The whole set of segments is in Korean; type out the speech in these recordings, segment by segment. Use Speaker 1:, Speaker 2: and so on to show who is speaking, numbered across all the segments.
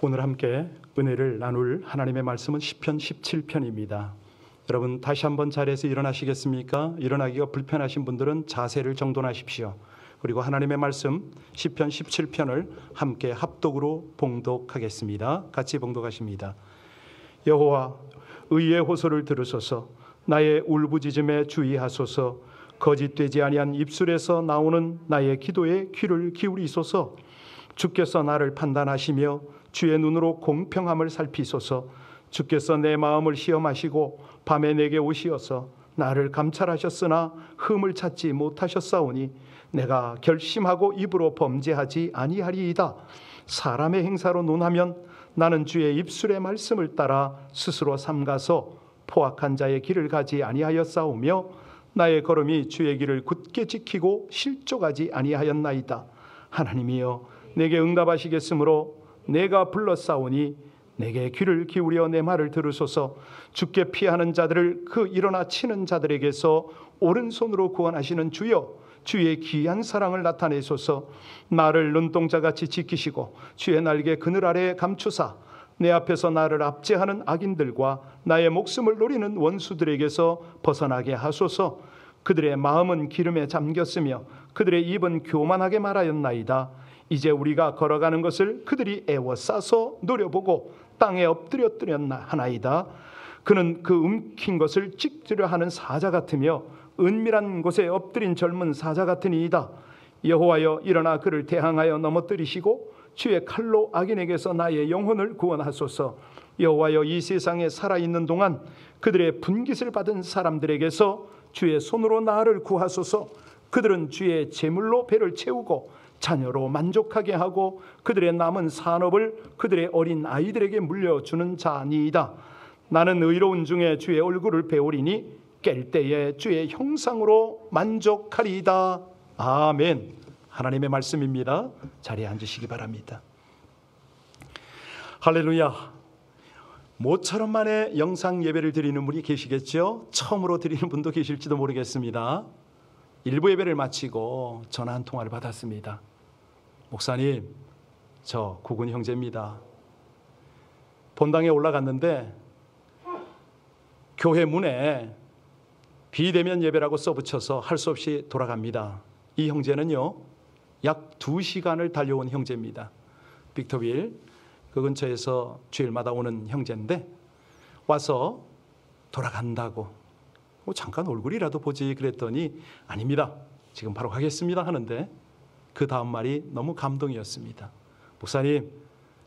Speaker 1: 오늘 함께 은혜를 나눌 하나님의 말씀은 시편 17편입니다. 여러분 다시 한번 자리에서 일어나시겠습니까? 일어나기가 불편하신 분들은 자세를 정돈하십시오. 그리고 하나님의 말씀 시편 17편을 함께 합독으로 봉독하겠습니다. 같이 봉독하십니다. 여호와, 의의 호소를 들으소서. 나의 울부짖음에 주의하소서. 거짓되지 아니한 입술에서 나오는 나의 기도에 귀를 기울이소서. 주께서 나를 판단하시며 주의 눈으로 공평함을 살피소서. 주께서 내 마음을 시험하시고 밤에 내게 오시어서 나를 감찰하셨으나 흠을 찾지 못하셨사오니 내가 결심하고 입으로 범죄하지 아니하리이다. 사람의 행사로 논하면 나는 주의 입술의 말씀을 따라 스스로 삼가서 포악한 자의 길을 가지 아니하였사오며 나의 걸음이 주의 길을 굳게 지키고 실족하지 아니하였나이다. 하나님이여, 내게 응답하시겠으므로 내가 불렀사오니 내게 귀를 기울여 내 말을 들으소서. 주께 피하는 자들을 그 일어나 치는 자들에게서 오른손으로 구원하시는 주여, 주의 귀한 사랑을 나타내소서. 나를 눈동자같이 지키시고 주의 날개 그늘 아래에 감추사 내 앞에서 나를 압제하는 악인들과 나의 목숨을 노리는 원수들에게서 벗어나게 하소서. 그들의 마음은 기름에 잠겼으며 그들의 입은 교만하게 말하였나이다. 이제 우리가 걸어가는 것을 그들이 애워싸서 노려보고 땅에 엎드렸더랬나 하나이다. 그는 그 움킨 것을 찍으려 하는 사자 같으며 은밀한 곳에 엎드린 젊은 사자 같으니이다. 여호와여, 일어나 그를 대항하여 넘어뜨리시고 주의 칼로 악인에게서 나의 영혼을 구원하소서. 여호와여, 이 세상에 살아있는 동안 그들의 분깃을 받은 사람들에게서 주의 손으로 나를 구하소서. 그들은 주의 제물로 배를 채우고 자녀로 만족하게 하고 그들의 남은 산업을 그들의 어린 아이들에게 물려주는 자니이다. 나는 의로운 중에 주의 얼굴을 배우리니 깰 때에 주의 형상으로 만족하리이다. 아멘. 하나님의 말씀입니다. 자리에 앉으시기 바랍니다. 할렐루야. 모처럼 만에 영상 예배를 드리는 분이 계시겠죠? 처음으로 드리는 분도 계실지도 모르겠습니다. 일부 예배를 마치고 전화 한 통화를 받았습니다. 목사님, 저 구근 형제입니다. 본당에 올라갔는데 교회 문에 비대면 예배라고 써붙여서 할 수 없이 돌아갑니다. 이 형제는요, 약 2시간을 달려온 형제입니다. 빅터빌 그 근처에서 주일마다 오는 형제인데 와서 돌아간다고 잠깐 얼굴이라도 보지 그랬더니 아닙니다, 지금 바로 가겠습니다 하는데 그 다음 말이 너무 감동이었습니다. 목사님,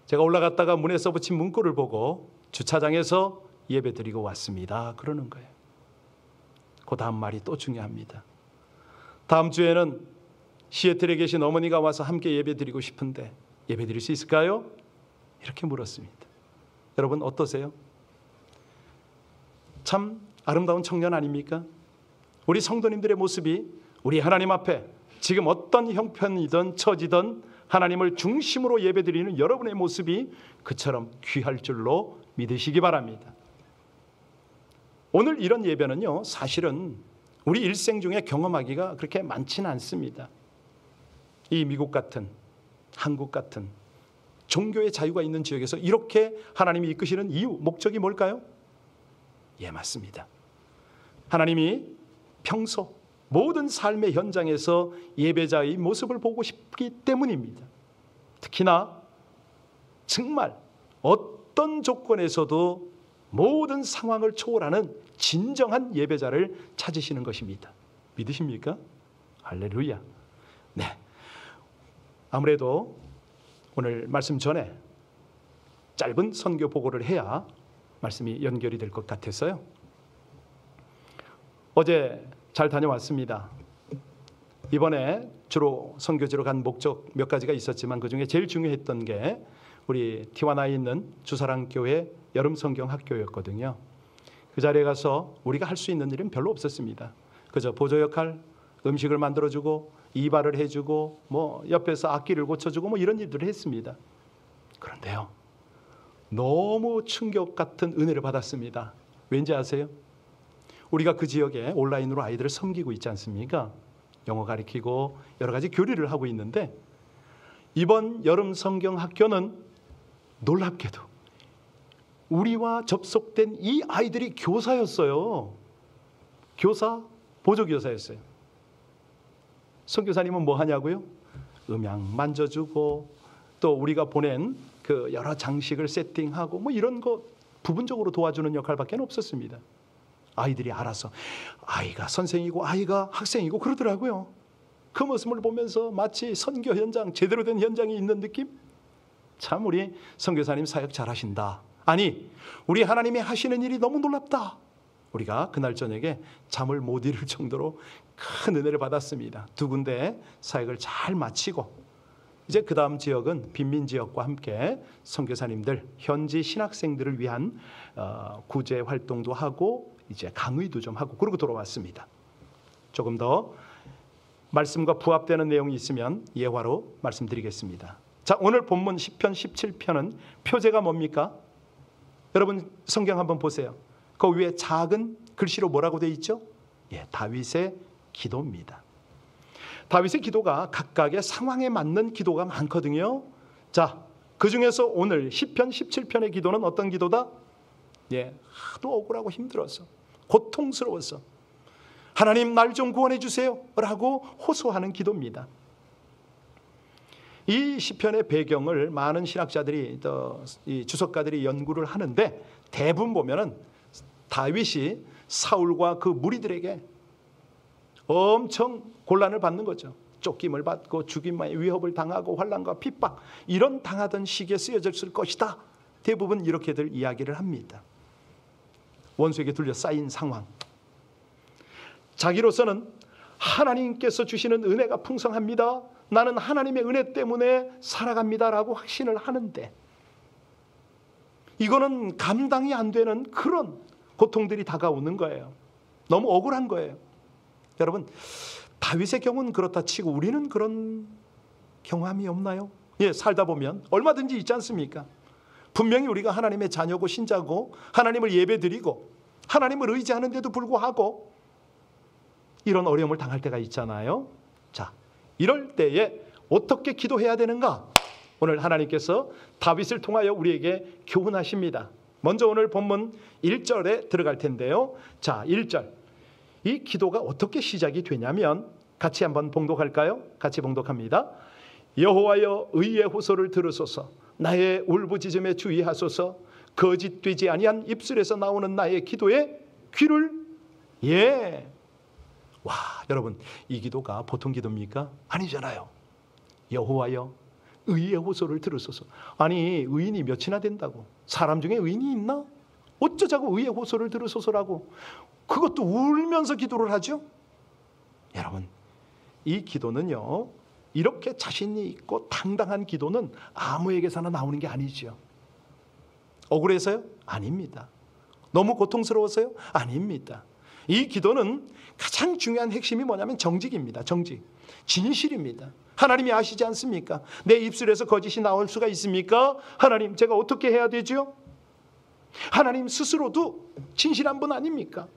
Speaker 1: 제가 올라갔다가 문에 써붙인 문구를 보고 주차장에서 예배 드리고 왔습니다 그러는 거예요. 그 다음 말이 또 중요합니다. 다음 주에는 시애틀에 계신 어머니가 와서 함께 예배 드리고 싶은데 예배 드릴 수 있을까요? 이렇게 물었습니다. 여러분 어떠세요? 참 아름다운 청년 아닙니까? 우리 성도님들의 모습이 우리 하나님 앞에 지금 어떤 형편이든 처지든 하나님을 중심으로 예배드리는 여러분의 모습이 그처럼 귀할 줄로 믿으시기 바랍니다. 오늘 이런 예배는요, 사실은 우리 일생 중에 경험하기가 그렇게 많지는 않습니다. 이 미국 같은, 한국 같은 종교의 자유가 있는 지역에서 이렇게 하나님이 이끄시는 이유, 목적이 뭘까요? 예, 맞습니다. 하나님이 평소 모든 삶의 현장에서 예배자의 모습을 보고 싶기 때문입니다. 특히나 정말 어떤 조건에서도 모든 상황을 초월하는 진정한 예배자를 찾으시는 것입니다. 믿으십니까? 할렐루야. 네. 아무래도 오늘 말씀 전에 짧은 선교 보고를 해야 말씀이 연결이 될 것 같아서요. 어제 잘 다녀왔습니다. 이번에 주로 선교지로 간 목적 몇 가지가 있었지만 그중에 제일 중요했던 게 우리 티와나에 있는 주사랑교회 여름 성경 학교였거든요. 그 자리에 가서 우리가 할 수 있는 일은 별로 없었습니다. 그저 보조 역할, 음식을 만들어주고 이발을 해주고 뭐 옆에서 악기를 고쳐주고 뭐 이런 일들을 했습니다. 그런데요, 너무 충격 같은 은혜를 받았습니다. 왠지 아세요? 우리가 그 지역에 온라인으로 아이들을 섬기고 있지 않습니까? 영어 가르치고 여러 가지 교류를 하고 있는데 이번 여름 성경 학교는 놀랍게도 우리와 접속된 이 아이들이 교사였어요. 교사, 보조교사였어요. 선교사님은 뭐 하냐고요? 음향 만져주고 또 우리가 보낸 그 여러 장식을 세팅하고 뭐 이런 거 부분적으로 도와주는 역할밖에 없었습니다. 아이들이 알아서, 아이가 선생이고 아이가 학생이고 그러더라고요. 그 모습을 보면서 마치 선교 현장, 제대로 된 현장이 있는 느낌? 참 우리 선교사님 사역 잘하신다. 아니, 우리 하나님이 하시는 일이 너무 놀랍다. 우리가 그날 저녁에 잠을 못 이룰 정도로 큰 은혜를 받았습니다. 두 군데 사역을 잘 마치고 이제 그 다음 지역은 빈민지역과 함께 선교사님들, 현지 신학생들을 위한 구제 활동도 하고 이제 강의도 좀 하고 그러고 돌아왔습니다. 조금 더 말씀과 부합되는 내용이 있으면 예화로 말씀드리겠습니다. 자, 오늘 본문 10편 17편은 표제가 뭡니까? 여러분 성경 한번 보세요. 그 위에 작은 글씨로 뭐라고 되어 있죠? 예, 다윗의 기도입니다. 다윗의 기도가 각각의 상황에 맞는 기도가 많거든요. 자, 그 중에서 오늘 10편 17편의 기도는 어떤 기도다? 예, 하도 억울하고 힘들어서 고통스러워서 하나님 날 좀 구원해 주세요 라고 호소하는 기도입니다. 이 시편의 배경을 많은 신학자들이 이 주석가들이 연구를 하는데 대부분 보면은 다윗이 사울과 그 무리들에게 엄청 곤란을 받는 거죠. 쫓김을 받고 죽임의 위협을 당하고 환난과 핍박 이런 당하던 시기에 쓰여졌을 것이다. 대부분 이렇게들 이야기를 합니다. 원수에게 둘러싸인 상황. 자기로서는 하나님께서 주시는 은혜가 풍성합니다. 나는 하나님의 은혜 때문에 살아갑니다라고 확신을 하는데 이거는 감당이 안 되는 그런 고통들이 다가오는 거예요. 너무 억울한 거예요. 여러분, 다윗의 경우는 그렇다 치고 우리는 그런 경험이 없나요? 예, 살다 보면 얼마든지 있지 않습니까? 분명히 우리가 하나님의 자녀고 신자고 하나님을 예배드리고 하나님을 의지하는데도 불구하고 이런 어려움을 당할 때가 있잖아요. 자, 이럴 때에 어떻게 기도해야 되는가? 오늘 하나님께서 다윗을 통하여 우리에게 교훈하십니다. 먼저 오늘 본문 1절에 들어갈 텐데요. 자, 1절. 이 기도가 어떻게 시작이 되냐면 같이 한번 봉독할까요? 같이 봉독합니다. 여호와여 의의 호소를 들으소서. 나의 울부짖음에 주의하소서. 거짓되지 아니한 입술에서 나오는 나의 기도에 귀를 와, 여러분, 이 기도가 보통 기도입니까? 아니잖아요. 여호와여 의의 호소를 들으소서. 아니, 의인이 몇이나 된다고? 사람 중에 의인이 있나? 어쩌자고 의의 호소를 들으소서라고 그것도 울면서 기도를 하죠? 여러분, 이 기도는요, 이렇게 자신이 있고 당당한 기도는 아무에게서나 나오는 게 아니죠. 억울해서요? 아닙니다. 너무 고통스러워서요? 아닙니다. 이 기도는 가장 중요한 핵심이 뭐냐면 정직입니다. 정직. 진실입니다. 하나님이 아시지 않습니까? 내 입술에서 거짓이 나올 수가 있습니까? 하나님, 제가 어떻게 해야 되죠? 하나님 스스로도 진실한 분 아닙니까?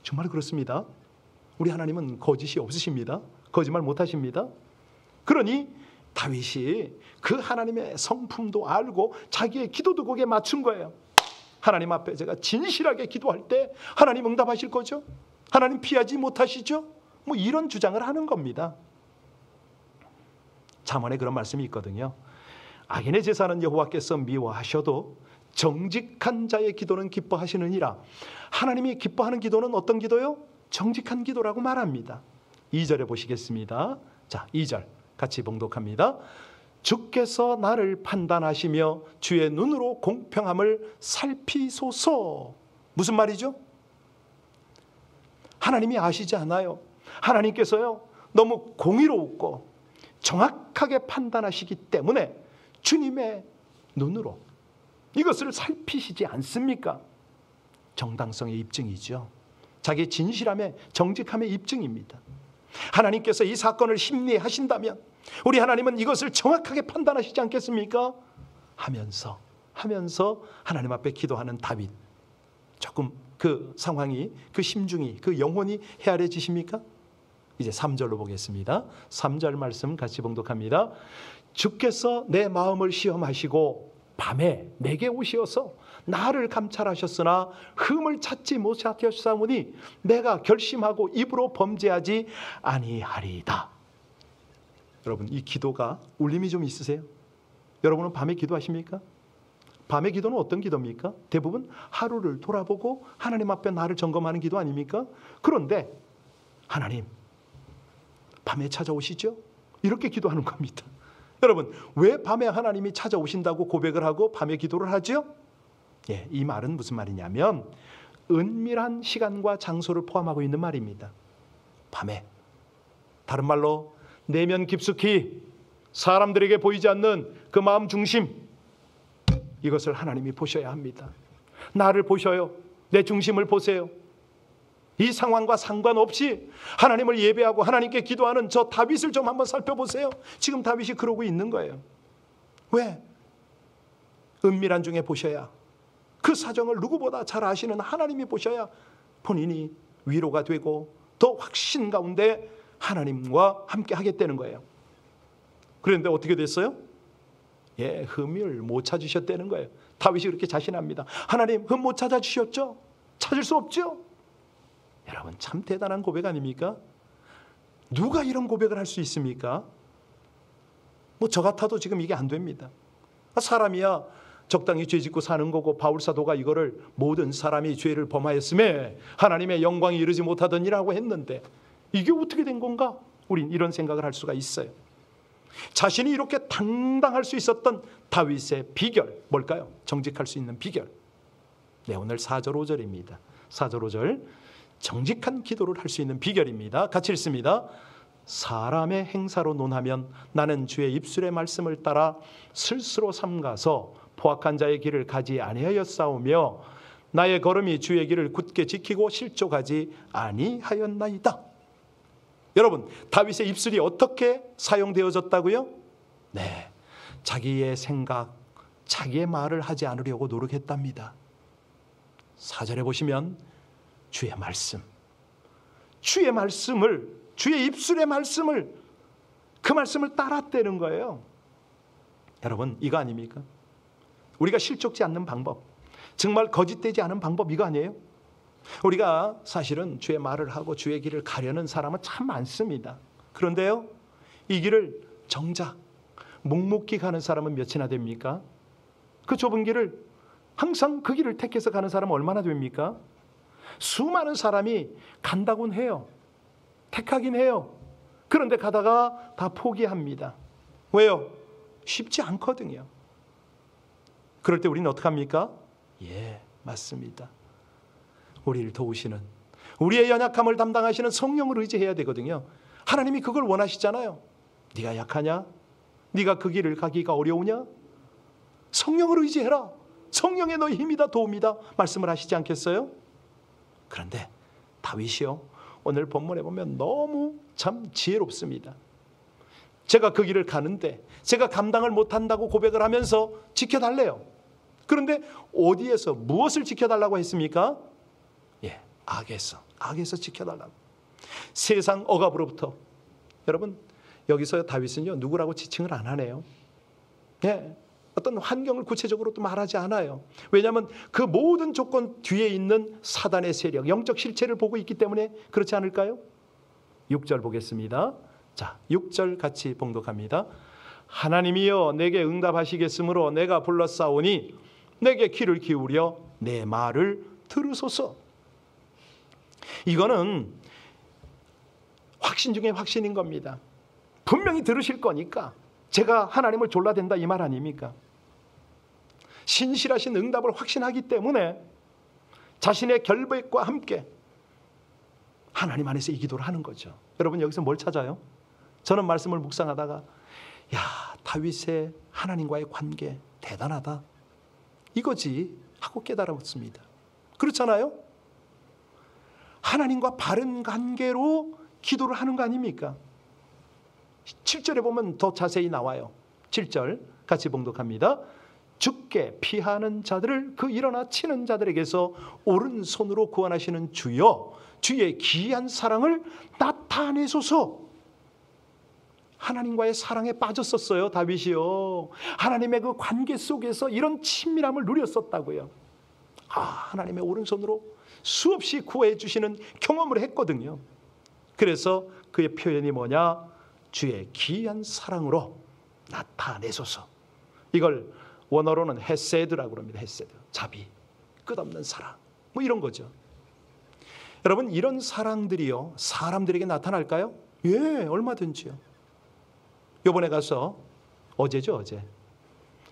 Speaker 1: 정말 그렇습니다. 우리 하나님은 거짓이 없으십니다. 거짓말 못하십니다. 그러니 다윗이 그 하나님의 성품도 알고 자기의 기도도 거기에 맞춘 거예요. 하나님 앞에 제가 진실하게 기도할 때 하나님 응답하실 거죠? 하나님 피하지 못하시죠? 뭐 이런 주장을 하는 겁니다. 잠언에 그런 말씀이 있거든요. 악인의 제사는 여호와께서 미워하셔도 정직한 자의 기도는 기뻐하시느니라. 하나님이 기뻐하는 기도는 어떤 기도요? 정직한 기도라고 말합니다. 2절에 보시겠습니다. 자, 2절 같이 봉독합니다. 주께서 나를 판단하시며 주의 눈으로 공평함을 살피소서. 무슨 말이죠? 하나님이 아시지 않아요. 하나님께서요, 너무 공의롭고 정확하게 판단하시기 때문에 주님의 눈으로 이것을 살피시지 않습니까? 정당성의 입증이죠. 자기의 진실함의 정직함의 입증입니다. 하나님께서 이 사건을 심리하신다면 우리 하나님은 이것을 정확하게 판단하시지 않겠습니까? 하면서 하나님 앞에 기도하는 다윗, 조금 그 상황이, 그 심중이, 그 영혼이 헤아려지십니까? 이제 3절로 보겠습니다. 3절 말씀 같이 봉독합니다. 주께서 내 마음을 시험하시고 밤에 내게 오시어서 나를 감찰하셨으나 흠을 찾지 못하셨사오니 내가 결심하고 입으로 범죄하지 아니하리이다. 여러분, 이 기도가 울림이 좀 있으세요? 여러분은 밤에 기도하십니까? 밤의 기도는 어떤 기도입니까? 대부분 하루를 돌아보고 하나님 앞에 나를 점검하는 기도 아닙니까? 그런데 하나님, 밤에 찾아오시죠? 이렇게 기도하는 겁니다. 여러분, 왜 밤에 하나님이 찾아오신다고 고백을 하고 밤에 기도를 하죠? 예, 이 말은 무슨 말이냐면 은밀한 시간과 장소를 포함하고 있는 말입니다. 밤에, 다른 말로 내면 깊숙이 사람들에게 보이지 않는 그 마음 중심, 이것을 하나님이 보셔야 합니다. 나를 보셔요. 내 중심을 보세요. 이 상황과 상관없이 하나님을 예배하고 하나님께 기도하는 저 다윗을 좀 한번 살펴보세요. 지금 다윗이 그러고 있는 거예요. 왜? 은밀한 중에 보셔야, 그 사정을 누구보다 잘 아시는 하나님이 보셔야 본인이 위로가 되고 더 확신 가운데 하나님과 함께 하겠다는 거예요. 그런데 어떻게 됐어요? 예, 흠을 못 찾으셨다는 거예요. 다윗이 그렇게 자신합니다. 하나님, 흠 못 찾아주셨죠? 찾을 수 없죠? 여러분, 참 대단한 고백 아닙니까? 누가 이런 고백을 할 수 있습니까? 뭐 저 같아도 지금 이게 안 됩니다. 사람이야 적당히 죄 짓고 사는 거고, 바울 사도가 이거를 모든 사람이 죄를 범하였음에 하나님의 영광이 이르지 못하더니라고 했는데 이게 어떻게 된 건가? 우린 이런 생각을 할 수가 있어요. 자신이 이렇게 당당할 수 있었던 다윗의 비결, 뭘까요? 정직할 수 있는 비결. 네, 오늘 4절 5절입니다. 4절 5절, 정직한 기도를 할 수 있는 비결입니다. 같이 읽습니다. 사람의 행사로 논하면 나는 주의 입술의 말씀을 따라 스스로 삼가서 포악한 자의 길을 가지 아니하였사오며 나의 걸음이 주의 길을 굳게 지키고 실족하지 아니하였나이다. 여러분, 다윗의 입술이 어떻게 사용되어졌다고요? 네, 자기의 생각, 자기의 말을 하지 않으려고 노력했답니다. 4절에 보시면 주의 말씀, 주의 말씀을, 주의 입술의 말씀을, 그 말씀을 따랐다는 거예요. 여러분, 이거 아닙니까? 우리가 실족지 않는 방법, 정말 거짓되지 않은 방법, 이거 아니에요? 우리가 사실은 주의 말을 하고 주의 길을 가려는 사람은 참 많습니다. 그런데요, 이 길을 정작 묵묵히 가는 사람은 몇이나 됩니까? 그 좁은 길을 항상 그 길을 택해서 가는 사람은 얼마나 됩니까? 수많은 사람이 간다곤 해요. 택하긴 해요. 그런데 가다가 다 포기합니다. 왜요? 쉽지 않거든요. 그럴 때 우리는 어떡합니까? 예, 맞습니다. 우리를 도우시는, 우리의 연약함을 담당하시는 성령을 의지해야 되거든요. 하나님이 그걸 원하시잖아요. 네가 약하냐? 네가 그 길을 가기가 어려우냐? 성령을 의지해라. 성령의 너희 힘이다, 도움이다 말씀을 하시지 않겠어요? 그런데 다윗이요, 오늘 본문에 보면 너무 참 지혜롭습니다. 제가 그 길을 가는데 제가 감당을 못한다고 고백을 하면서 지켜달래요. 그런데 어디에서 무엇을 지켜달라고 했습니까? 예, 악에서 지켜달라고. 세상 억압으로부터. 여러분, 여기서 다윗은요, 누구라고 지칭을 안 하네요. 예, 어떤 환경을 구체적으로 또 말하지 않아요. 왜냐하면 그 모든 조건 뒤에 있는 사단의 세력, 영적 실체를 보고 있기 때문에 그렇지 않을까요? 6절 보겠습니다. 자, 6절 같이 봉독합니다. 하나님이여 내게 응답하시겠으므로 내가 불렀사오니 내게 귀를 기울여 내 말을 들으소서. 이거는 확신 중에 확신인 겁니다. 분명히 들으실 거니까 제가 하나님을 졸라댄다 이 말 아닙니까? 신실하신 응답을 확신하기 때문에 자신의 결백과 함께 하나님 안에서 이 기도를 하는 거죠. 여러분, 여기서 뭘 찾아요? 저는 말씀을 묵상하다가 야, 다윗의 하나님과의 관계 대단하다, 이거지 하고 깨달았습니다. 그렇잖아요? 하나님과 바른 관계로 기도를 하는 거 아닙니까? 7절에 보면 더 자세히 나와요. 7절 같이 봉독합니다. 죽게 피하는 자들을 그 일어나 치는 자들에게서 오른손으로 구원하시는 주여, 6주의 기이한 사랑을 나타내소서. 하나님과의 사랑에 빠졌었어요. 다윗이요. 하나님의 그 관계 속에서 이런 친밀함을 누렸었다고요. 하나님의 오른손으로 수없이 구해 주시는 경험을 했거든요. 그래서 그의 표현이 뭐냐? 주의 기이한 사랑으로 나타내소서. 이걸 원어로는 헤세드라고 합니다. 헤세드, 자비, 끝없는 사랑, 뭐 이런 거죠. 여러분, 이런 사랑들이요 사람들에게 나타날까요? 예, 얼마든지요. 이번에 가서 어제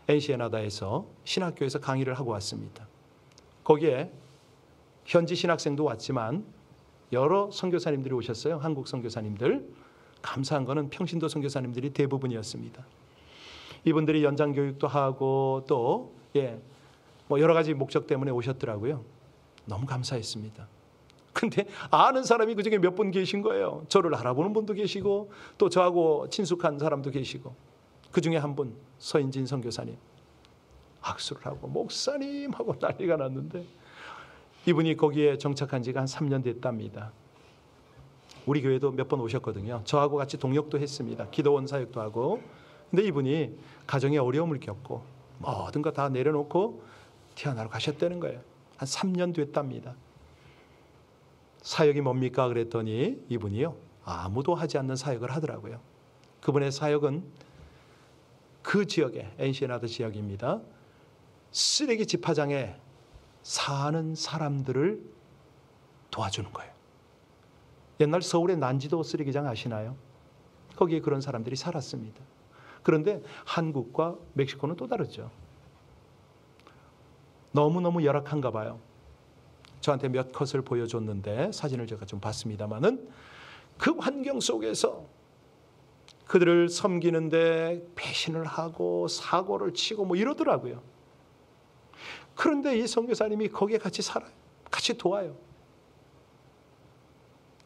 Speaker 1: 엔시에나다에서 신학교에서 강의를 하고 왔습니다. 거기에 현지 신학생도 왔지만 여러 선교사님들이 오셨어요. 한국 선교사님들. 감사한 거는 평신도 선교사님들이 대부분이었습니다. 이분들이 연장 교육도 하고 또 뭐 여러 가지 목적 때문에 오셨더라고요. 너무 감사했습니다. 근데 아는 사람이 그중에 몇 분 계신 거예요. 저를 알아보는 분도 계시고 또 저하고 친숙한 사람도 계시고, 그중에 한 분 서인진 선교사님 악수를 하고 목사님하고 난리가 났는데, 이분이 거기에 정착한 지가 한 3년 됐답니다. 우리 교회도 몇 번 오셨거든요. 저하고 같이 동역도 했습니다. 기도원 사역도 하고. 근데 이분이 가정에 어려움을 겪고 모든 거 다 내려놓고 태어나러 가셨다는 거예요. 한 3년 됐답니다. 사역이 뭡니까? 그랬더니 이분이요, 아무도 하지 않는 사역을 하더라고요. 그분의 사역은 그 지역에, 엔시에나다 지역입니다, 쓰레기 집화장에 사는 사람들을 도와주는 거예요. 옛날 서울의 난지도 쓰레기장 아시나요? 거기에 그런 사람들이 살았습니다. 그런데 한국과 멕시코는 또 다르죠. 너무너무 열악한가 봐요. 저한테 몇 컷을 보여줬는데 사진을 제가 좀 봤습니다마는 그 환경 속에서 그들을 섬기는데 배신을 하고 사고를 치고 뭐 이러더라고요. 그런데 이 선교사님이 거기에 같이 살아요. 같이 도와요.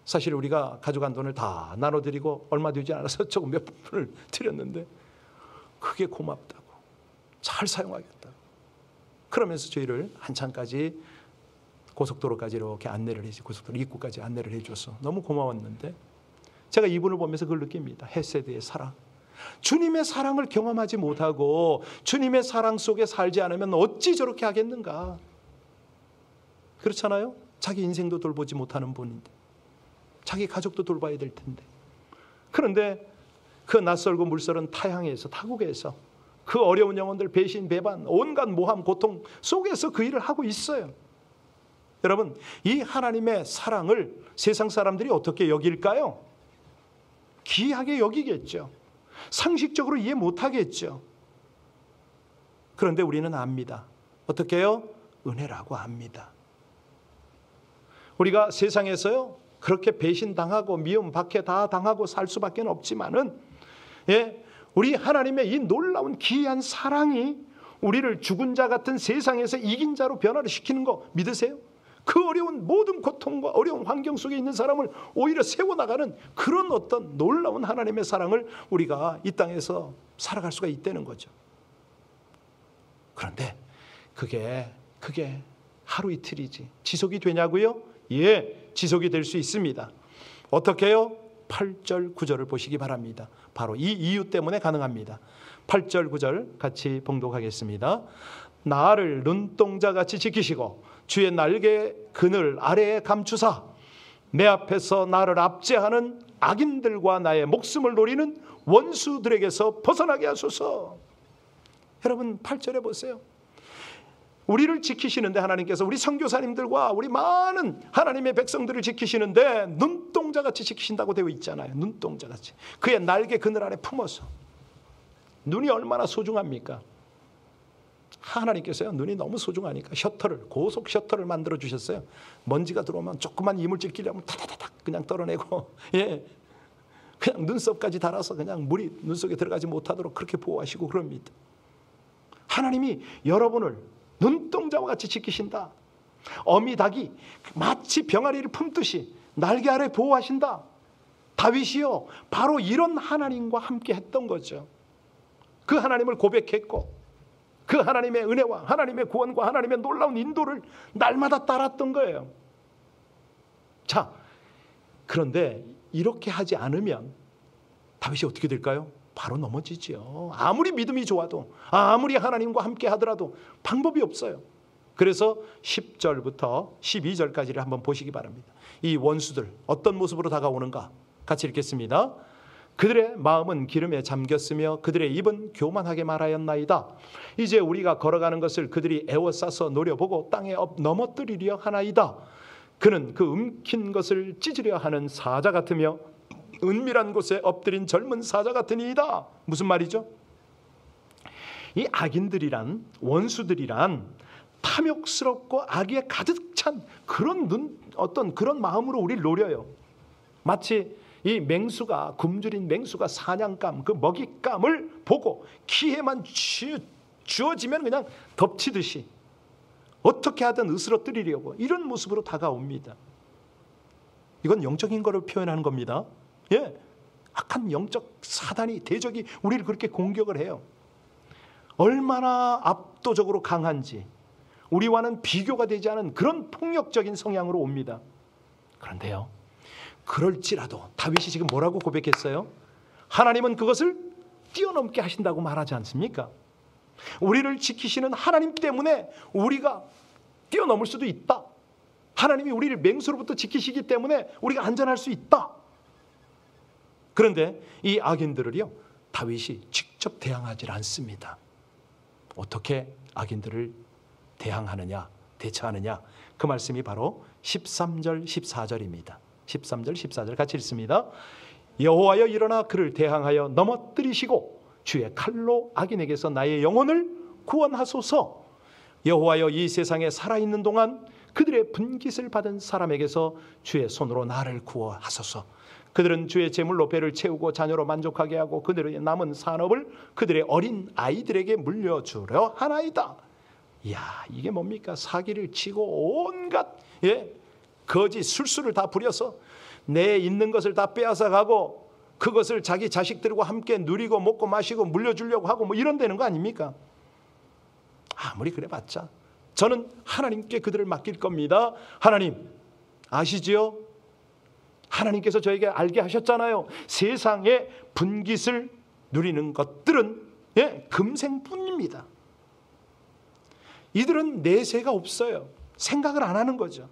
Speaker 1: 사실 우리가 가져간 돈을 다 나눠드리고 얼마 되지 않아서 조금 몇 푼을 드렸는데 그게 고맙다고, 잘 사용하겠다고 그러면서 저희를 한참까지 고속도로까지 이렇게 안내를 해주고, 고속도로 입구까지 안내를 해줘서 너무 고마웠는데, 제가 이분을 보면서 그걸 느낍니다. 헤세드의 사랑. 주님의 사랑을 경험하지 못하고 주님의 사랑 속에 살지 않으면 어찌 저렇게 하겠는가. 그렇잖아요. 자기 인생도 돌보지 못하는 분인데, 자기 가족도 돌봐야 될 텐데. 그런데 그 낯설고 물설은 타향에서, 타국에서 그 어려운 영혼들 배신, 배반, 온갖 모함, 고통 속에서 그 일을 하고 있어요. 여러분, 이 하나님의 사랑을 세상 사람들이 어떻게 여길까요? 기이하게 여기겠죠. 상식적으로 이해 못하겠죠. 그런데 우리는 압니다. 어떻게 해요? 은혜라고 압니다. 우리가 세상에서요 그렇게 배신당하고 미움, 박해 다 당하고 살 수밖에 없지만은, 우리 하나님의 이 놀라운 기이한 사랑이 우리를 죽은 자 같은 세상에서 이긴 자로 변화를 시키는 거 믿으세요? 그 어려운 모든 고통과 어려운 환경 속에 있는 사람을 오히려 세워나가는 그런 어떤 놀라운 하나님의 사랑을 우리가 이 땅에서 살아갈 수가 있다는 거죠. 그런데 그게 하루 이틀이지 지속이 되냐고요? 예, 지속이 될 수 있습니다. 어떻게 해요? 8절 9절을 보시기 바랍니다. 바로 이 이유 때문에 가능합니다. 8절 9절 같이 봉독하겠습니다. 나를 눈동자같이 지키시고 주의 날개 그늘 아래에 감추사 내 앞에서 나를 압제하는 악인들과 나의 목숨을 노리는 원수들에게서 벗어나게 하소서. 여러분 8절에 보세요. 우리를 지키시는데, 하나님께서 우리 선교사님들과 우리 많은 하나님의 백성들을 지키시는데 눈동자같이 지키신다고 되어 있잖아요. 눈동자같이 그의 날개 그늘 아래 품어서. 눈이 얼마나 소중합니까? 하나님께서요 눈이 너무 소중하니까 고속 셔터를 만들어 주셨어요. 먼지가 들어오면 조그만 이물질 끼려면 타다다닥 그냥 떨어내고, 그냥 눈썹까지 달아서 그냥 물이 눈속에 들어가지 못하도록 그렇게 보호하시고 그럽니다. 하나님이 여러분을 눈동자와 같이 지키신다. 어미 닭이 마치 병아리를 품듯이 날개 아래 보호하신다. 다윗이요 바로 이런 하나님과 함께 했던 거죠. 그 하나님을 고백했고 그 하나님의 은혜와 하나님의 구원과 하나님의 놀라운 인도를 날마다 따랐던 거예요. 자, 그런데 이렇게 하지 않으면 다윗이 어떻게 될까요? 바로 넘어지죠. 아무리 믿음이 좋아도, 아무리 하나님과 함께 하더라도 방법이 없어요. 그래서 10절부터 12절까지를 한번 보시기 바랍니다. 이 원수들 어떤 모습으로 다가오는가 같이 읽겠습니다. 그들의 마음은 기름에 잠겼으며 그들의 입은 교만하게 말하였나이다. 이제 우리가 걸어가는 것을 그들이 애워싸서 노려보고 땅에 넘어뜨리려 하나이다. 그는 그 움킨 것을 찢으려 하는 사자 같으며 은밀한 곳에 엎드린 젊은 사자 같으니이다. 무슨 말이죠? 이 악인들이란, 원수들이란 탐욕스럽고 악에 가득 찬 어떤 그런 마음으로 우리를 노려요. 마치 이 맹수가, 굶주린 맹수가 사냥감, 그 먹잇감을 보고 기회만 주어지면 그냥 덮치듯이 어떻게 하든 으스러뜨리려고 이런 모습으로 다가옵니다. 이건 영적인 거를 표현하는 겁니다. 예, 악한 영적 사단이, 대적이 우리를 그렇게 공격을 해요. 얼마나 압도적으로 강한지 우리와는 비교가 되지 않은 그런 폭력적인 성향으로 옵니다. 그런데요, 그럴지라도 다윗이 지금 뭐라고 고백했어요? 하나님은 그것을 뛰어넘게 하신다고 말하지 않습니까? 우리를 지키시는 하나님 때문에 우리가 뛰어넘을 수도 있다. 하나님이 우리를 맹수로부터 지키시기 때문에 우리가 안전할 수 있다. 그런데 이 악인들을요, 다윗이 직접 대항하지 않습니다. 어떻게 악인들을 대항하느냐, 대처하느냐, 그 말씀이 바로 13절 14절입니다. 13절 14절 같이 읽습니다. 여호와여 일어나 그를 대항하여 넘어뜨리시고 주의 칼로 악인에게서 나의 영혼을 구원하소서. 여호와여 이 세상에 살아있는 동안 그들의 분깃을 받은 사람에게서 주의 손으로 나를 구원하소서. 그들은 주의 제물로 배를 채우고 자녀로 만족하게 하고 그들의 남은 산업을 그들의 어린 아이들에게 물려주려 하나이다. 이야, 이게 뭡니까? 사기를 치고 온갖 거짓 술수를 다 부려서 내 있는 것을 다 빼앗아 가고 그것을 자기 자식들과 함께 누리고 먹고 마시고 물려주려고 하고 뭐 이런 되는 거 아닙니까? 아무리 그래봤자 저는 하나님께 그들을 맡길 겁니다. 하나님 아시지요? 하나님께서 저에게 알게 하셨잖아요. 세상의 분깃을 누리는 것들은 금생뿐입니다. 이들은 내세가 없어요. 생각을 안 하는 거죠.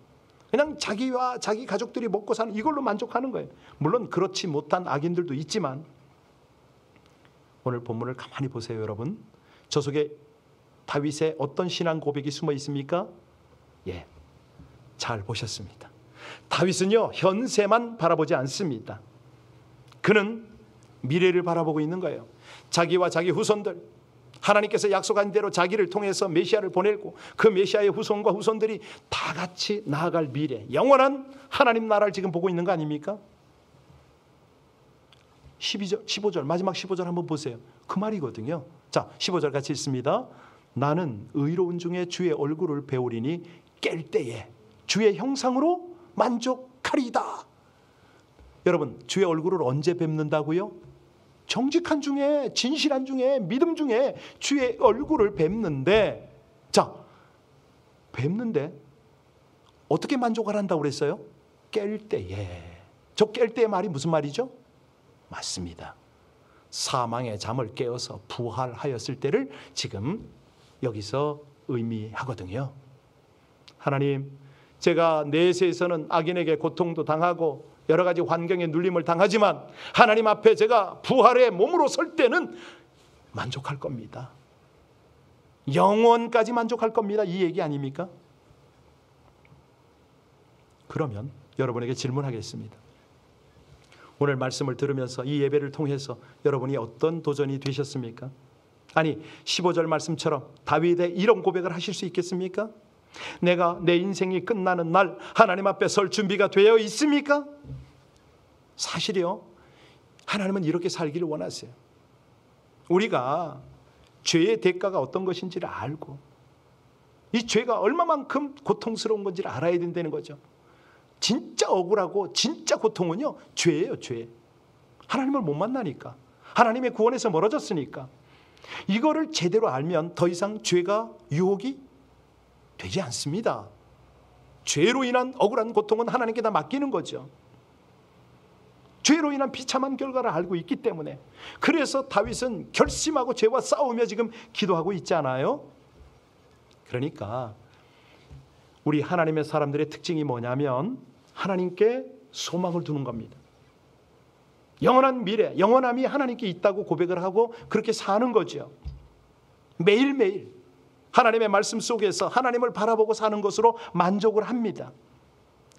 Speaker 1: 그냥 자기와 자기 가족들이 먹고 사는 이걸로 만족하는 거예요. 물론 그렇지 못한 악인들도 있지만 오늘 본문을 가만히 보세요, 여러분. 저 속에 다윗의 어떤 신앙 고백이 숨어 있습니까? 잘 보셨습니다. 다윗은요, 현세만 바라보지 않습니다. 그는 미래를 바라보고 있는 거예요. 자기와 자기 후손들, 하나님께서 약속한 대로 자기를 통해서 메시아를 보내고 그 메시아의 후손과 후손들이 다 같이 나아갈 미래, 영원한 하나님 나라를 지금 보고 있는 거 아닙니까? 15절 마지막 15절 한번 보세요. 그 말이거든요. 자, 15절 같이 읽습니다. 나는 의로운 중에 주의 얼굴을 배우리니 깰 때에 주의 형상으로 만족하리이다. 여러분, 주의 얼굴을 언제 뵙는다고요? 정직한 중에, 진실한 중에, 믿음 중에 주의 얼굴을 뵙는데, 자, 뵙는데 어떻게 만족을 한다고 그랬어요? 깰 때에. 저 깰 때의 말이 무슨 말이죠? 맞습니다. 사망의 잠을 깨어서 부활하였을 때를 지금 여기서 의미하거든요. 하나님, 제가 내세에서는 악인에게 고통도 당하고 여러 가지 환경에 눌림을 당하지만 하나님 앞에 제가 부활의 몸으로 설 때는 만족할 겁니다. 영원까지 만족할 겁니다. 이 얘기 아닙니까? 그러면 여러분에게 질문하겠습니다. 오늘 말씀을 들으면서 이 예배를 통해서 여러분이 어떤 도전이 되셨습니까? 아니, 15절 말씀처럼 다윗의 이런 고백을 하실 수 있겠습니까? 내가 내 인생이 끝나는 날 하나님 앞에 설 준비가 되어 있습니까? 사실이요, 하나님은 이렇게 살기를 원하세요. 우리가 죄의 대가가 어떤 것인지를 알고 이 죄가 얼마만큼 고통스러운 건지를 알아야 된다는 거죠. 진짜 억울하고 진짜 고통은요, 죄예요, 죄. 하나님을 못 만나니까, 하나님의 구원에서 멀어졌으니까. 이거를 제대로 알면 더 이상 죄가 유혹이 되지 않습니다. 죄로 인한 억울한 고통은 하나님께 다 맡기는 거죠. 죄로 인한 비참한 결과를 알고 있기 때문에. 그래서 다윗은 결심하고 죄와 싸우며 지금 기도하고 있잖아요. 그러니까 우리 하나님의 사람들의 특징이 뭐냐면 하나님께 소망을 두는 겁니다. 영원한 미래, 영원함이 하나님께 있다고 고백을 하고 그렇게 사는 거죠. 매일매일 하나님의 말씀 속에서 하나님을 바라보고 사는 것으로 만족을 합니다.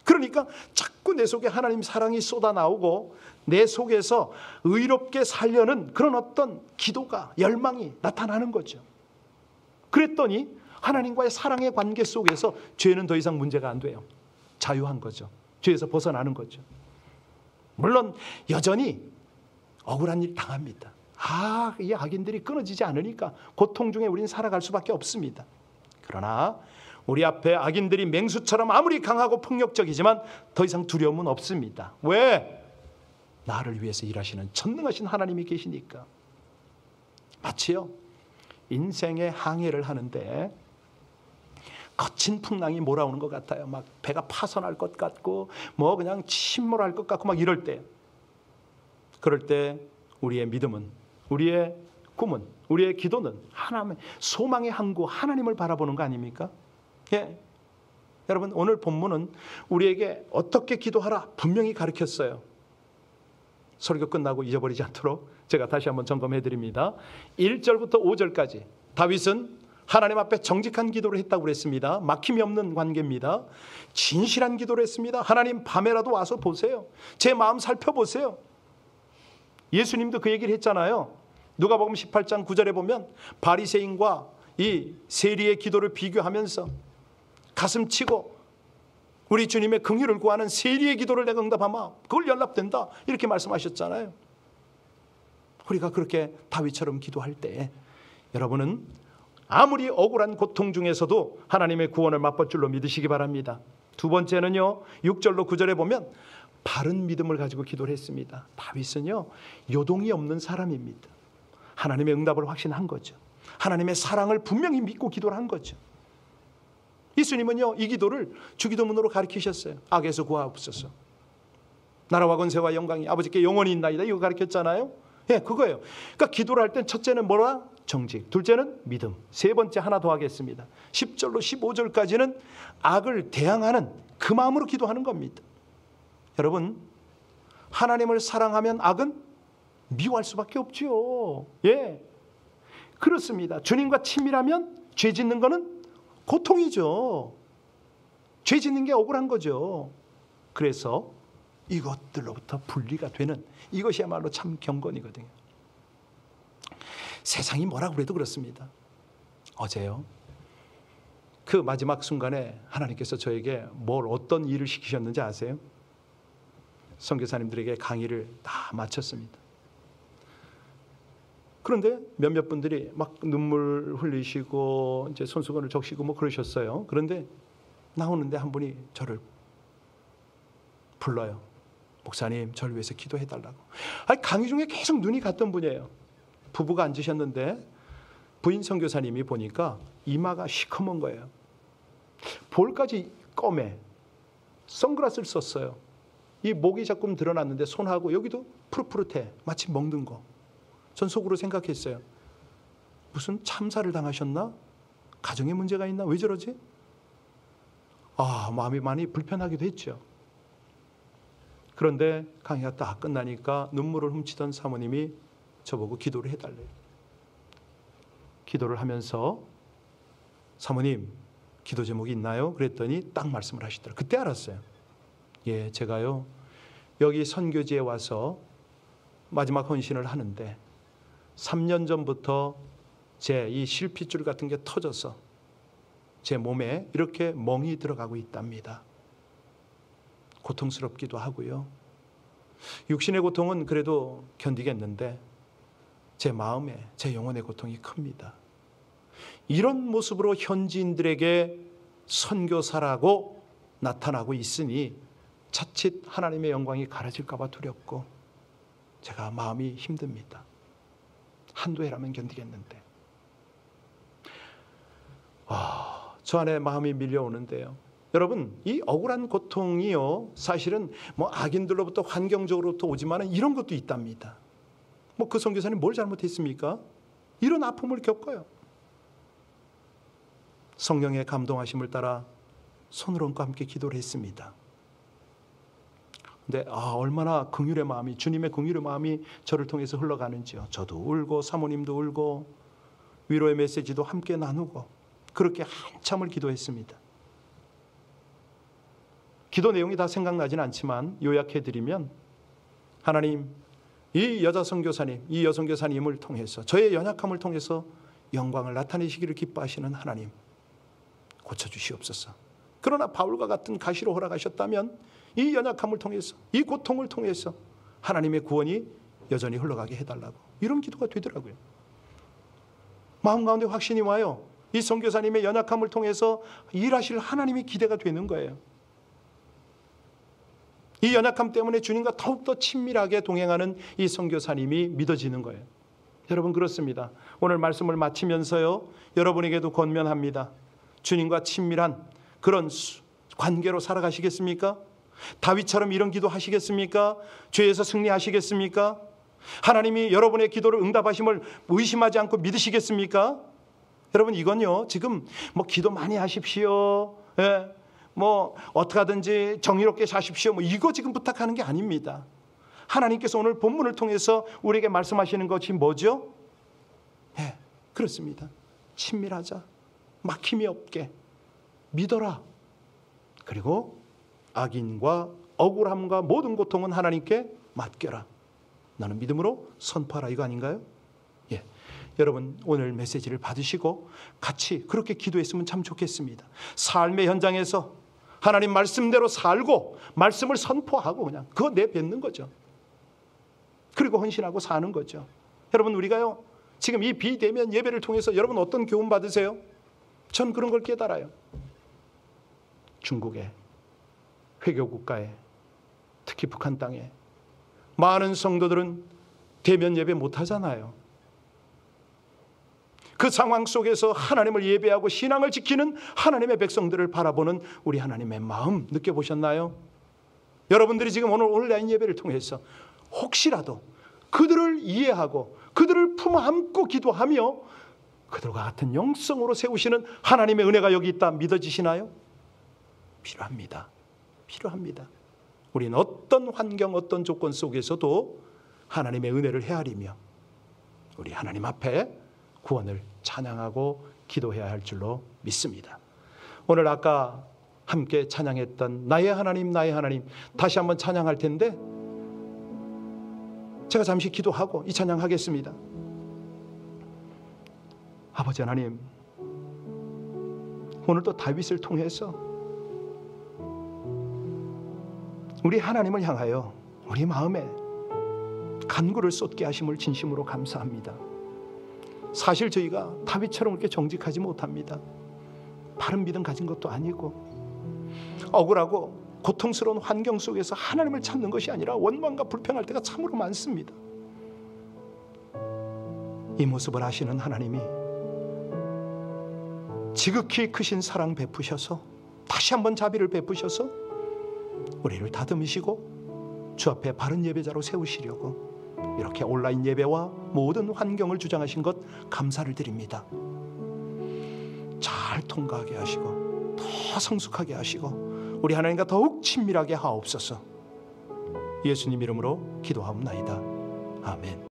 Speaker 1: 그러니까 자꾸 내 속에 하나님 사랑이 쏟아나오고 내 속에서 의롭게 살려는 그런 어떤 기도가, 열망이 나타나는 거죠. 그랬더니 하나님과의 사랑의 관계 속에서 죄는 더 이상 문제가 안 돼요. 자유한 거죠. 죄에서 벗어나는 거죠. 물론 여전히 억울한 일 당합니다. 이 악인들이 끊어지지 않으니까 고통 중에 우리는 살아갈 수밖에 없습니다. 그러나 우리 앞에 악인들이 맹수처럼 아무리 강하고 폭력적이지만 더 이상 두려움은 없습니다. 왜? 나를 위해서 일하시는 전능하신 하나님이 계시니까. 마치요 인생의 항해를 하는데 거친 풍랑이 몰아오는 것 같아요. 막 배가 파손할 것 같고 뭐 그냥 침몰할 것 같고 막 이럴 때, 그럴 때 우리의 믿음은, 우리의 꿈은, 우리의 기도는 하나님의 소망의 항구 하나님을 바라보는 거 아닙니까? 예. 여러분 오늘 본문은 우리에게 어떻게 기도하라 분명히 가르쳤어요. 설교 끝나고 잊어버리지 않도록 제가 다시 한번 점검해 드립니다. 1절부터 5절까지 다윗은 하나님 앞에 정직한 기도를 했다고 그랬습니다. 막힘이 없는 관계입니다. 진실한 기도를 했습니다. 하나님 밤에라도 와서 보세요. 제 마음 살펴보세요. 예수님도 그 얘기를 했잖아요. 누가복음 18장 9절에 보면 바리새인과 이 세리의 기도를 비교하면서 가슴 치고 우리 주님의 긍휼을 구하는 세리의 기도를 내가 응답하마 그걸 연락된다 이렇게 말씀하셨잖아요. 우리가 그렇게 다윗처럼 기도할 때 여러분은 아무리 억울한 고통 중에서도 하나님의 구원을 맛볼 줄로 믿으시기 바랍니다. 두 번째는요 6절로 9절에 보면 바른 믿음을 가지고 기도를 했습니다. 다윗은요 요동이 없는 사람입니다. 하나님의 응답을 확신한 거죠. 하나님의 사랑을 분명히 믿고 기도를 한 거죠. 예수님은요 이 기도를 주기도문으로 가르치셨어요. 악에서 구하옵소서. 나라와 권세와 영광이 아버지께 영원히 있나이다 이거 가르쳤잖아요. 예, 그거예요. 그러니까 기도를 할 땐 첫째는 뭐라? 정직. 둘째는 믿음. 세 번째 하나 더 하겠습니다. 10절로 15절까지는 악을 대항하는 그 마음으로 기도하는 겁니다. 여러분 하나님을 사랑하면 악은 미워할 수밖에 없죠. 예, 그렇습니다. 주님과 친밀하면 죄 짓는 거는 고통이죠. 죄 짓는 게 억울한 거죠. 그래서 이것들로부터 분리가 되는 이것이야말로 참 경건이거든요. 세상이 뭐라고 그래도 그렇습니다. 어제요 그 마지막 순간에 하나님께서 저에게 어떤 일을 시키셨는지 아세요? 선교사님들에게 강의를 다 마쳤습니다. 그런데 몇몇 분들이 막 눈물 흘리시고 이제 손수건을 적시고 뭐 그러셨어요. 그런데 나오는데 한 분이 저를 불러요. 목사님, 저를 위해서 기도해달라고. 강의 중에 계속 눈이 갔던 분이에요. 부부가 앉으셨는데 부인 선교사님이 보니까 이마가 시커먼 거예요. 볼까지 검해. 선글라스를 썼어요. 이 목이 자꾸 드러났는데 손하고 여기도 푸릇푸릇해. 마치 먹는 거. 전 속으로 생각했어요. 무슨 참사를 당하셨나? 가정에 문제가 있나? 왜 저러지? 마음이 많이 불편하기도 했죠. 그런데 강의가 딱 끝나니까 눈물을 훔치던 사모님이 저보고 기도를 해달래요. 기도를 하면서 사모님 기도 제목이 있나요? 그랬더니 딱 말씀을 하시더라고요. 그때 알았어요. 예, 제가요 여기 선교지에 와서 마지막 헌신을 하는데 3년 전부터 제 이 실핏줄 같은 게 터져서 제 몸에 이렇게 멍이 들어가고 있답니다. 고통스럽기도 하고요. 육신의 고통은 그래도 견디겠는데 제 마음에, 제 영혼의 고통이 큽니다. 이런 모습으로 현지인들에게 선교사라고 나타나고 있으니 자칫 하나님의 영광이 가려질까 봐 두렵고 제가 마음이 힘듭니다. 한두 해라면 견디겠는데. 저 안에 마음이 밀려오는데요. 여러분, 이 억울한 고통이요, 사실은 뭐 악인들로부터 환경적으로부터 오지만은 이런 것도 있답니다. 뭐 그 선교사님 뭘 잘못했습니까? 이런 아픔을 겪어요. 성령의 감동하심을 따라 손으론과 함께 기도를 했습니다. 근데 얼마나 긍휼의 마음이, 주님의 긍휼의 마음이 저를 통해서 흘러가는지요. 저도 울고 사모님도 울고 위로의 메시지도 함께 나누고 그렇게 한참을 기도했습니다. 기도 내용이 다 생각나진 않지만 요약해드리면, 하나님, 이 여자 선교사님, 이 여성 교사님을 통해서, 저의 연약함을 통해서 영광을 나타내시기를 기뻐하시는 하나님, 고쳐주시옵소서. 그러나 바울과 같은 가시로 허락하셨다면 이 연약함을 통해서, 이 고통을 통해서 하나님의 구원이 여전히 흘러가게 해달라고, 이런 기도가 되더라고요. 마음 가운데 확신이 와요. 이 선교사님의 연약함을 통해서 일하실 하나님이 기대가 되는 거예요. 이 연약함 때문에 주님과 더욱더 친밀하게 동행하는 이 선교사님이 믿어지는 거예요. 여러분, 그렇습니다. 오늘 말씀을 마치면서요, 여러분에게도 권면합니다. 주님과 친밀한 그런 관계로 살아가시겠습니까? 다윗처럼 이런 기도 하시겠습니까? 죄에서 승리하시겠습니까? 하나님이 여러분의 기도를 응답하심을 의심하지 않고 믿으시겠습니까? 여러분, 이건요, 지금 뭐 기도 많이 하십시오, 뭐 어떻게 하든지 정의롭게 사십시오, 뭐 이거 지금 부탁하는 게 아닙니다. 하나님께서 오늘 본문을 통해서 우리에게 말씀하시는 것이 뭐죠? 그렇습니다. 친밀하자, 막힘이 없게 믿어라. 그리고 악인과 억울함과 모든 고통은 하나님께 맡겨라. 나는 믿음으로 선포하라, 이거 아닌가요? 여러분, 오늘 메시지를 받으시고 같이 그렇게 기도했으면 참 좋겠습니다. 삶의 현장에서 하나님 말씀대로 살고 말씀을 선포하고 그냥 그거 내뱉는 거죠. 그리고 헌신하고 사는 거죠. 여러분, 우리가요, 지금 이 비대면 예배를 통해서 여러분 어떤 교훈 받으세요? 전 그런 걸 깨달아요. 중국에, 회교국가에, 특히 북한 땅에 많은 성도들은 대면 예배 못 하잖아요. 그 상황 속에서 하나님을 예배하고 신앙을 지키는 하나님의 백성들을 바라보는 우리 하나님의 마음 느껴보셨나요? 여러분들이 지금 오늘 온라인 예배를 통해서 혹시라도 그들을 이해하고 그들을 품안고 기도하며 그들과 같은 영성으로 세우시는 하나님의 은혜가 여기 있다 믿어지시나요? 필요합니다. 필요합니다. 우리는 어떤 환경, 어떤 조건 속에서도 하나님의 은혜를 헤아리며 우리 하나님 앞에 구원을 찬양하고 기도해야 할 줄로 믿습니다. 오늘 아까 함께 찬양했던 나의 하나님, 나의 하나님, 다시 한번 찬양할 텐데 제가 잠시 기도하고 이 찬양하겠습니다. 아버지 하나님, 오늘도 다윗을 통해서 우리 하나님을 향하여 우리 마음에 간구를 쏟게 하심을 진심으로 감사합니다. 사실 저희가 다윗처럼 그렇게 정직하지 못합니다. 바른 믿음 가진 것도 아니고 억울하고 고통스러운 환경 속에서 하나님을 찾는 것이 아니라 원망과 불평할 때가 참으로 많습니다. 이 모습을 아시는 하나님이 지극히 크신 사랑 베푸셔서 다시 한번 자비를 베푸셔서 우리를 다듬으시고 주 앞에 바른 예배자로 세우시려고 이렇게 온라인 예배와 모든 환경을 주장하신 것 감사를 드립니다. 잘 통과하게 하시고 더 성숙하게 하시고 우리 하나님과 더욱 친밀하게 하옵소서. 예수님 이름으로 기도하옵나이다. 아멘.